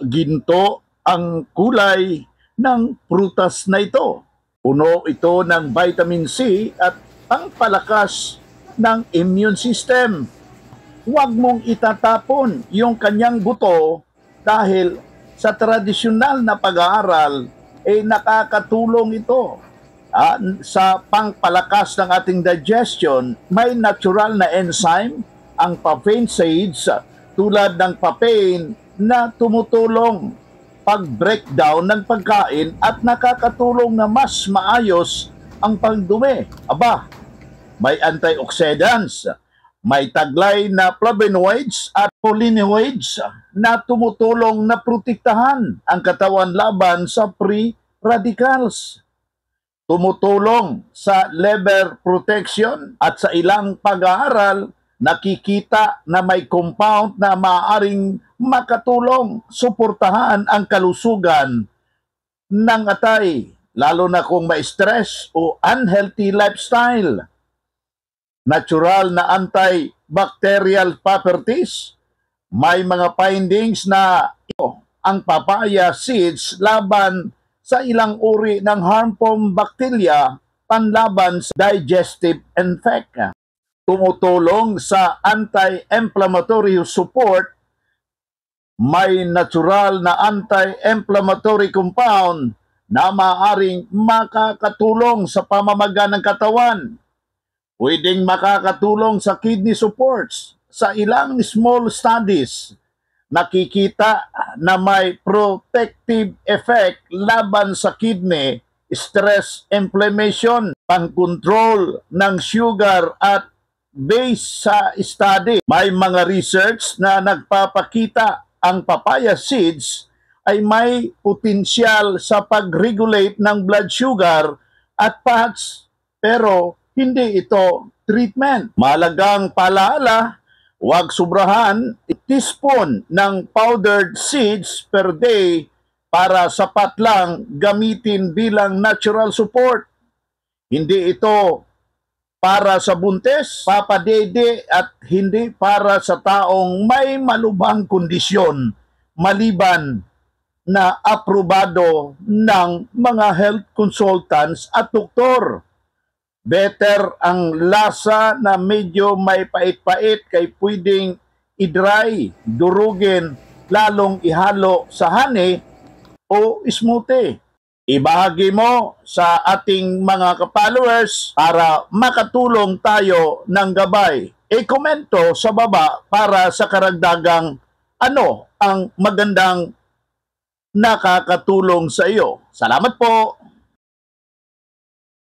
Ginto ang kulay ng prutas na ito. Puno ito ng vitamin C at ang palakas ng immune system. Huwag mong itatapon yung kanyang buto dahil sa tradisyonal na pag-aaral nakakatulong ito sa pangpalakas ng ating digestion. May natural na enzyme ang papain seeds tulad ng papain na tumutulong pag-breakdown ng pagkain at nakakatulong na mas maayos ang pagdumi. May antioxidants, may taglay na flavonoids at polinoids na tumutulong na protektahan ang katawan laban sa free radicals. Tumutulong sa liver protection at sa ilang pag-aaral, nakikita na may compound na maaaring makatulong suportahan ang kalusugan ng atay, lalo na kung may stress o unhealthy lifestyle. Natural na antibacterial properties, may mga findings na ang papaya seeds laban sa ilang uri ng harmful bacteria panlaban sa digestive infection. Tumutulong sa anti-inflammatory support, may natural na anti-inflammatory compound na maaaring makakatulong sa pamamaga ng katawan. Pwedeng makakatulong sa kidney supports. Sa ilang small studies, nakikita na may protective effect laban sa kidney, stress, inflammation, pang-control ng sugar at based sa study. May mga research na nagpapakita ang papaya seeds ay may potensyal sa pag-regulate ng blood sugar at fats, pero hindi ito treatment. Mahalagang paalala, huwag sobrahan, teaspoon ng powdered seeds per day para sapat lang gamitin bilang natural support. Hindi ito para sa buntis, papadede at hindi para sa taong may malubhang kondisyon maliban na aprobado ng mga health consultants at doktor. Better ang lasa na medyo may pait-pait kay pwedeng i-dry, durugin, lalong ihalo sa honey o smoothie. Ibahagi mo sa ating mga ka-followers para makatulong tayo ng gabay. I-komento sa baba para sa karagdagang ano ang magandang nakakatulong sa iyo. Salamat po!